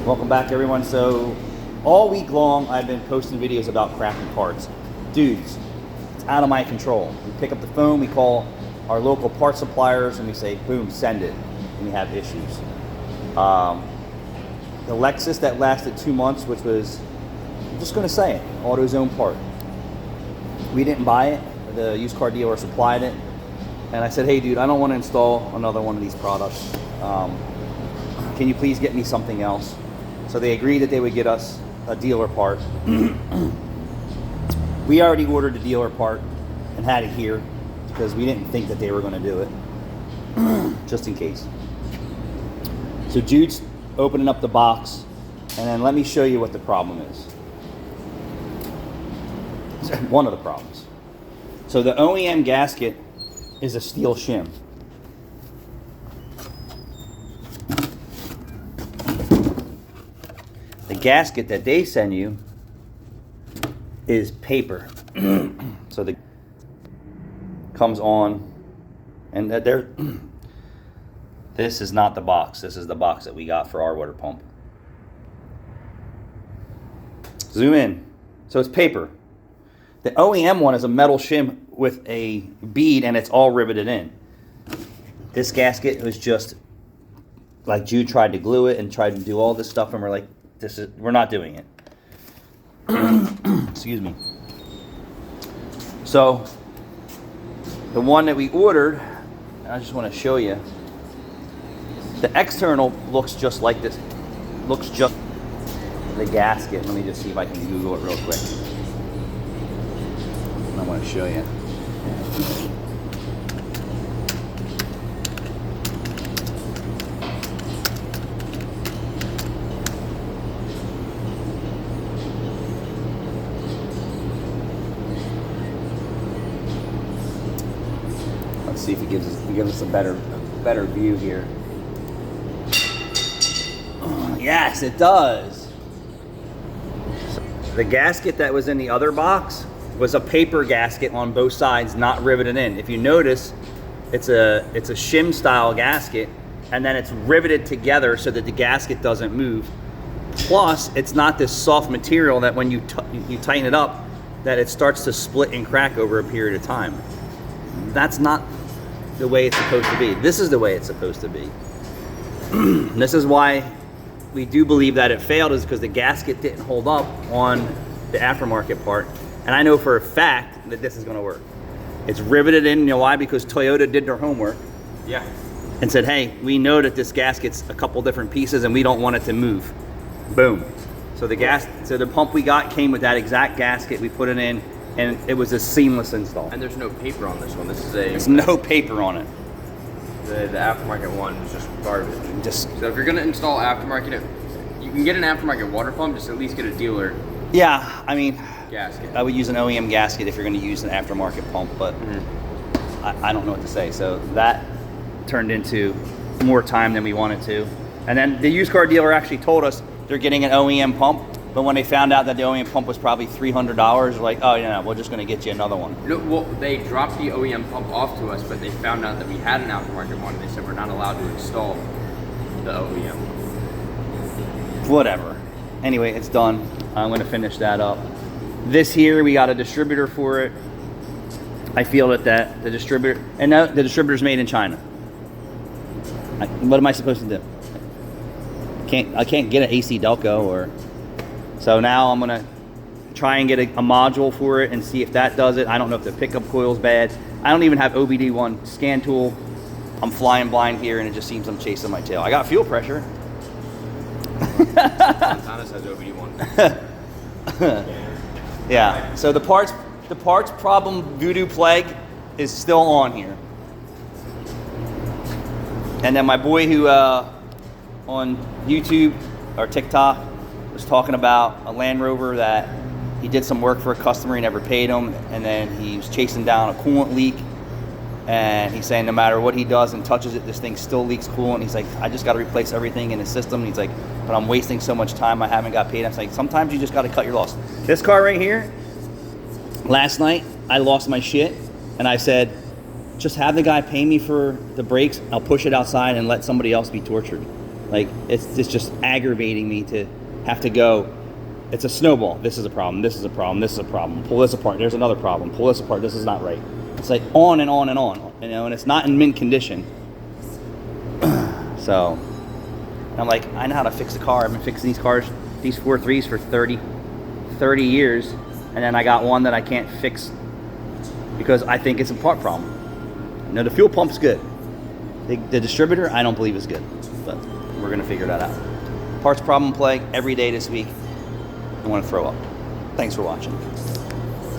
Welcome back, everyone. So all week long I've been posting videos about crappy parts. Dudes, it's out of my control. We pick up the phone, we call our local part suppliers, and we say, boom, send it, and we have issues. The Lexus that lasted 2 months, which was, I'm just going to say it, AutoZone part. We didn't buy it. The used car dealer supplied it. And I said, hey, dude, I don't want to install another one of these products. Can you please get me something else? So they agreed that they would get us a dealer part. We already ordered the dealer part and had it here because we didn't think that they were going to do it, just in case. So Jude's opening up the box, and then let me show you what the problem is. One of the problems. So the OEM gasket is a steel shim. The gasket that they send you is paper. So the comes on, and there. This is not the box. This is the box that we got for our water pump. Zoom in. So it's paper. The OEM one is a metal shim with a bead, and it's all riveted in. This gasket was just like Jude tried to glue it and tried to do all this stuff, and we're like, we're not doing it. Excuse me. So the one that we ordered, I just want to show you. The external looks just like this. Looks just the gasket. Let me just see if I can Google it real quick. I want to show you. Let's see if it gives us a better view here. Yes, it does. The gasket that was in the other box was a paper gasket on both sides, not riveted in. If you notice, it's a shim style gasket, and then it's riveted together so that the gasket doesn't move. Plus, it's not this soft material that when you tighten it up, that it starts to split and crack over a period of time. That's not the way it's supposed to be. This is the way it's supposed to be. This is why we do believe that it failed, is because the gasket didn't hold up on the aftermarket part. And I know for a fact that this is going to work. It's riveted in. You know why? Because Toyota did their homework. Yeah. And said, hey, we know that this gasket's a couple different pieces and we don't want it to move. Boom. So the pump we got came with that exact gasket. We put it in, and it was a seamless install. And there's no paper on this one. There's no paper on it. The aftermarket one is just garbage. So if you're gonna install aftermarket, you can get an aftermarket water pump. Just at least get a dealer. Yeah, I mean, gasket. I would use an OEM gasket if you're going to use an aftermarket pump, but I don't know what to say. So that turned into more time than we wanted to. And then the used car dealer actually told us they're getting an OEM pump, but when they found out that the OEM pump was probably $300, they're like, oh, yeah, we're just going to get you another one. No, well, they dropped the OEM pump off to us, but they found out that we had an aftermarket one, and they said we're not allowed to install the OEM. Whatever. Anyway, it's done. I'm going to finish that up. This here, we got a distributor for it. I feel that the distributor, and now the distributor's made in China. What am I supposed to do? I can't get an AC Delco, or so now I'm gonna try and get a module for it and see if that does it. I don't know if the pickup coil's bad. I don't even have OBD1 scan tool. I'm flying blind here, and it just seems I'm chasing my tail. I got fuel pressure. Montana says OBD1. Yeah. So the parts problem voodoo plague is still on here. And then my boy who on YouTube or TikTok was talking about a Land Rover that he did some work for a customer, he never paid him, and then he was chasing down a coolant leak, and he's saying no matter what he does and touches it, this thing still leaks coolant. He's like, I just got to replace everything in the system. And he's like, but I'm wasting so much time, I haven't got paid. I'm like, sometimes you just got to cut your loss. This car right here, last night I lost my shit, and I said, just have the guy pay me for the brakes. I'll push it outside and let somebody else be tortured. Like, it's just aggravating me to have to go, it's a snowball. This is a problem. This is a problem. This is a problem. Pull this apart. There's another problem. Pull this apart. This is not right. It's like on and on and on, you know, and it's not in mint condition. So I'm like, I know how to fix a car. I've been fixing these cars, these 4.3s for 30 years. And then I got one that I can't fix because I think it's a part problem. You know, the fuel pump's good. The distributor, I don't believe is good, but we're gonna figure that out. Parts problem play every day this week. I want to throw up. Thanks for watching.